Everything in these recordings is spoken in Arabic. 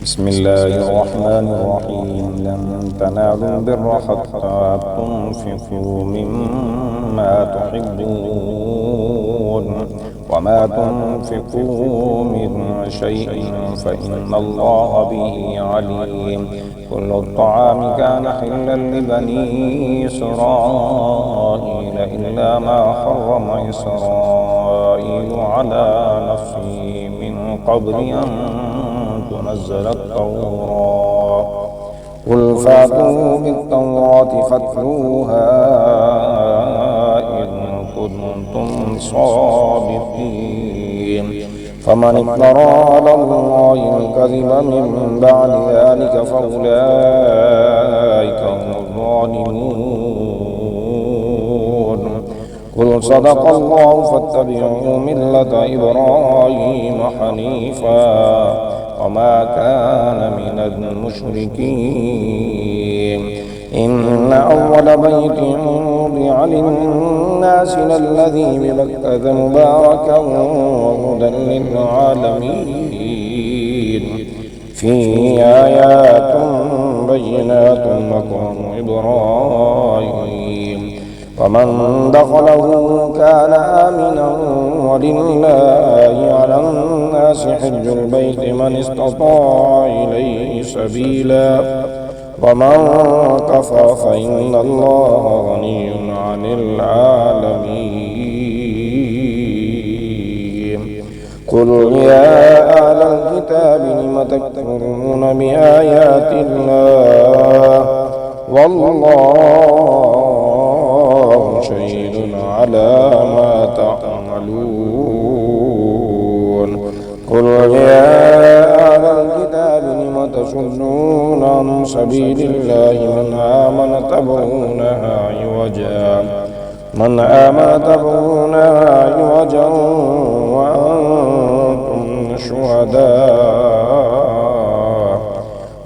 بسم الله الرحمن الرحيم. لن تنالوا البر حتى تنفقوا مما تحبون وما تنفقوا من شيء فإن الله به عليم. كل الطعام كان حلا لبني إسرائيل إلا ما حرم إسرائيل على نفسه من قبل أن تنزل التوراة. قل فاتوا بالتوراة فاتلوها إن كنتم صادقين. فمن افترى على الله الكذب من بعد ذلك فأولئك هم الظالمون. قل صدق الله فاتبعوا ملة إبراهيم حنيفا وما كان من المشركين. إن أول بيت وضع للناس للذي ببكة مباركا وهدى للعالمين. فيه آيات بينات مقام إبراهيم ومن دخله كان آمنا ولله على الناس حج البيت من استطاع إليه سبيلا ومن كفر فإن الله غني عن العالمين. قل يا أهل الكتاب لم تكفرون بآيات الله والله شهيد على ما تعملون. قل يا أهل الكتاب لم تصدون عن سبيل الله من آمن تبغونها عوجا وأنتم شهداء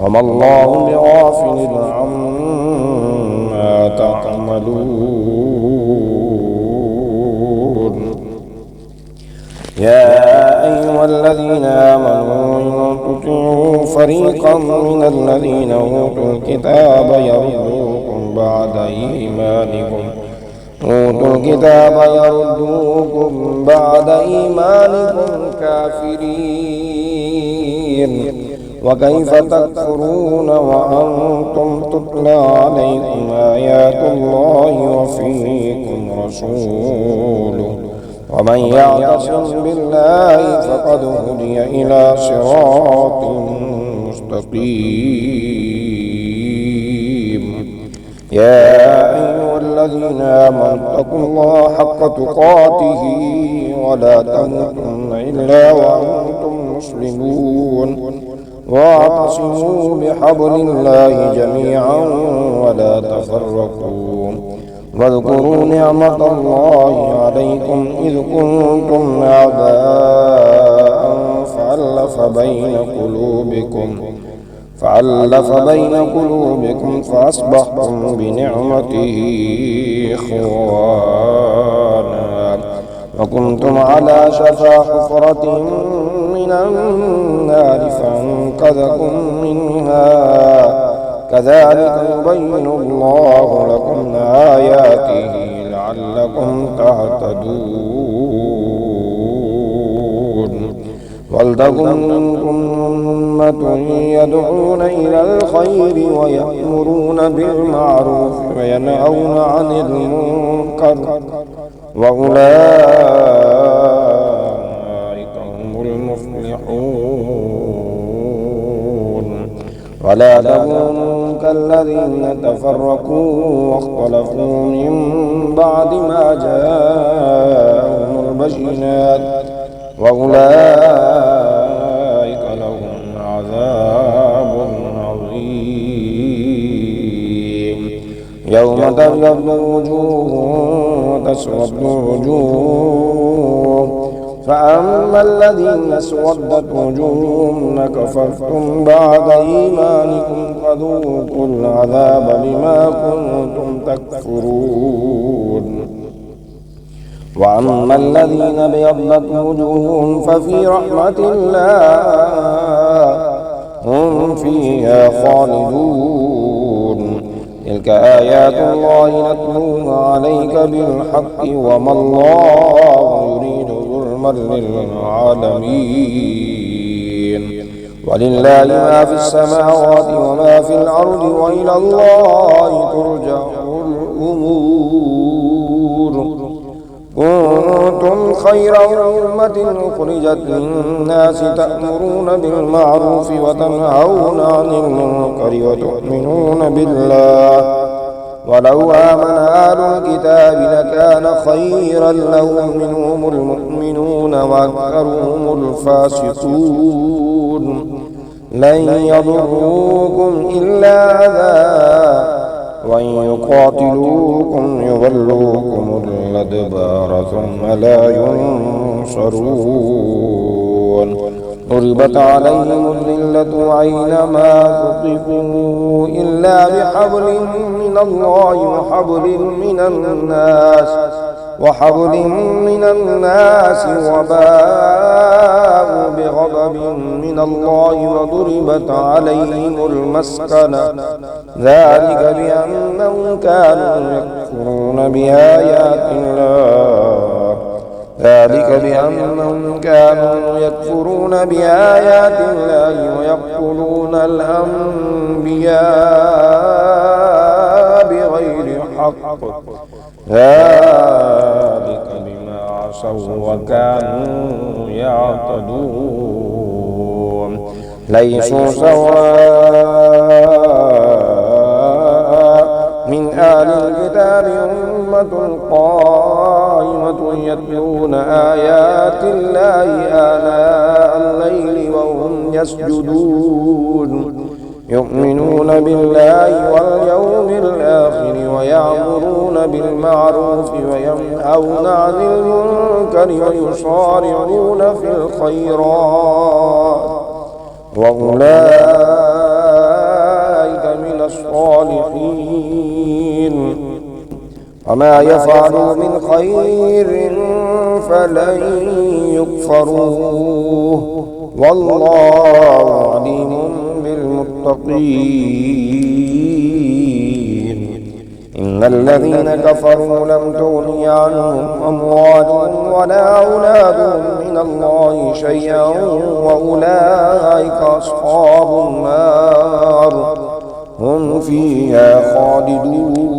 وما الله بغافل عما تعملون. يا أيها الذين آمنوا إن تطيعوا فريقا من الذين أوتوا الكتاب يردوكم بعد إيمانكم كافرين. وكيف تكفرون وأنتم تتلى عليكم آيات الله وفيكم رسوله ومن يعتصم بالله فقد هدي إلى صراط مستقيم. يا أيها الذين آمنوا اتقوا الله حق تقاته ولا تموتن إلا وأنتم مسلمون واعتصموا بحبل الله جميعا ولا تفرقوا. واذكروا نعمة الله عليكم إذ كنتم أعداء فألف بين قلوبكم فأصبحتم بنعمته إخوانا وكنتم على شفا حفرة من النار فأنقذكم منها. كذلك يبين الله لكم آياته لعلكم تهتدون. ولتكن منكم أمة يدعون إلى الخير ويأمرون بالمعروف وينهون عن المنكر وأولئك هم المفلحون. ولا تكونوا كالذين تفرقوا واختلفوا من بعد ما جاءهم البينات وأولئك لهم عذاب عظيم. يوم تبيض وجوه وتسود وجوه فأما الذين اسودت وجوههم كفرتم بعد إيمانكم فذوقوا العذاب بما كنتم تكفرون. وأما الذين ابيضت وجوههم ففي رحمة الله هم فيها خالدون. تلك آيات الله نتلوها عليك بالحق وما الله يريد ظلما للعالمين. ولله ما في السماوات وما في الأرض وإلى الله ترجع الأمور. كنتم خير أمة أخرجت للناس تأمرون بالمعروف وتنهون عن المنكر وتؤمنون بالله. ولو آمن أهل الكتاب لكان خيرا لهم منهم المؤمنون وأكثرهم الفاسقون. لن يضروكم إلا أذى وإن يقاتلوكم يولوكم الأدبار ثم لا ينصرون. ضربت عليهم الذلة أينما ثقفوا إلا بحبل من الله وحبل من الناس وباءوا بغضب من الله وضربت عليهم المسكنة. ذلك بأنهم كانوا يكفرون بآيات الله ويقتلون الأنبياء بغير حق. ذلك بما عصوا وكانوا يعتدون. ليسوا سواء من أهل الكتاب أمة قائمة يتلون آيات الله آناء الليل وهم يسجدون. يؤمنون بالله واليوم الآخر ويأمرون بالمعروف وينهون عن المنكر ويصارعون في الخيرات وأولئك من الصالحين. وما يفعلوا من خير فلن يكفروه والله عليم بالمتقين. إن الذين كفروا لم تغني عنهم أموالهم ولا أولادهم من الله شيئا وأولئك أصحاب النار هم فيها خالدون.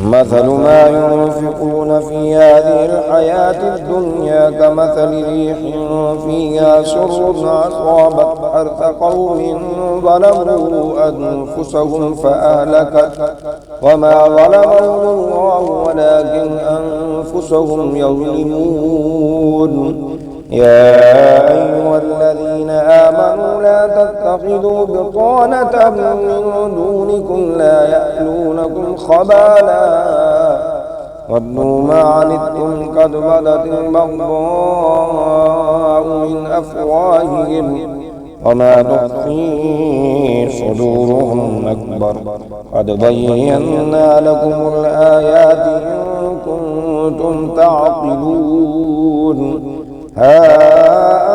مثل ما ينفقون في هذه الحياة الدنيا كمثل ريح فيها سر أصابت حرث قوم ظلموا أنفسهم فأهلكت وما ظلمهم الله ولكن أنفسهم يظلمون. يا أيها الذين آمنوا لا تتخذوا بطانة من دونكم لا يألونكم خبالا ودوا ما عنتم قد بدت البغضاء من أفواههم وما تخفي صدورهم أكبر. قد بينا لكم الآيات إن كنتم تعقلون. ها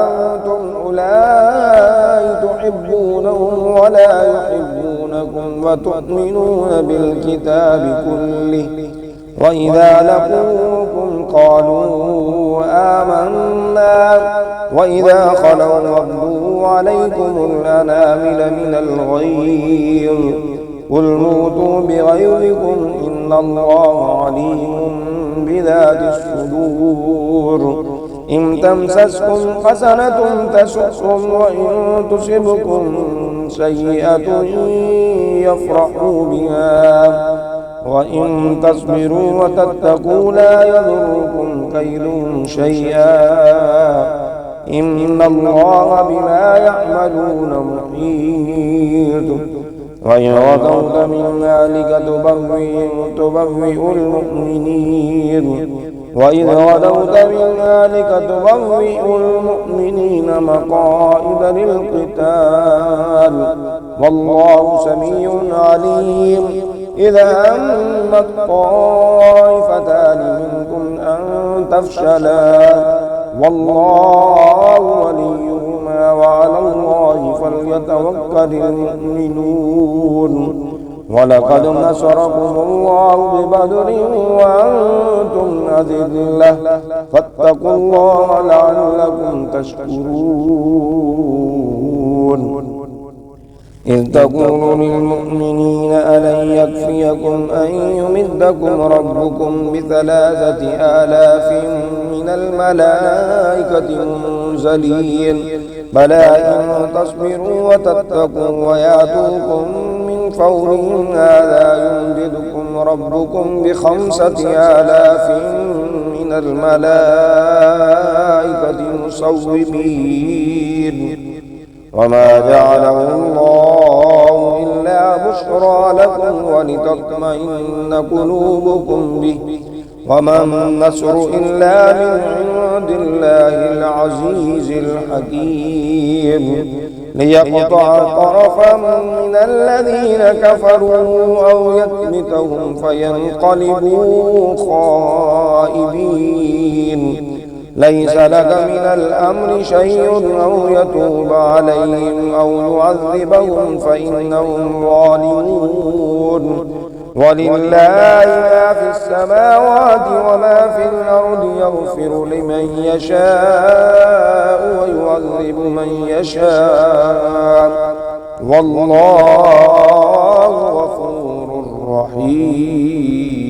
أنتم أولئك تحبونهم ولا يحبونكم وتؤمنون بالكتاب كله وإذا لقوكم قالوا آمنا وإذا خلوا ردوا عليكم الأنامل من الغيظ قل موتوا بغيظكم إن الله عليم بذات الصدور. إن تمسسكم حسنة تسؤهم وإن تصبكم سيئة يفرحوا بها وإن تصبروا وتتقوا لا يضركم كيدهم شيئا إن الله بما يعملون محيط. وإن غدوت من ذلك تبوئ المؤمنين مقاعد للقتال والله سميع عليم. إذا همت طائفتان منكم أن تفشلا والله وليهما ينفد المؤمنون. ولقد نصركم الله ببدر وأنتم أذلة فاتقوا الله لعلكم تشكرون. إذ تقول للمؤمنين ألن يكفيكم أن يمدكم ربكم ب3,000 من الملائكة منزلين بلى إن تصبروا وتتقوا ويأتوكم من فورهم هذا يمددكم ربكم ب5,000 من الملائكة مسومين. وما جعله الله إلا بشرى لكم ولتطمئن قلوبكم به وما النصر إلا من عند الله العزيز الحكيم. ليقطع طرفا من الذين كفروا أو يكبتهم فينقلبوا خائبين. ليس لك من الأمر شيء أو يتوب عليهم أو يعذبهم فإنهم ظالمون. ولله ما في السماوات وما في الأرض يغفر لمن يشاء ويعذب من يشاء والله غفور رحيم.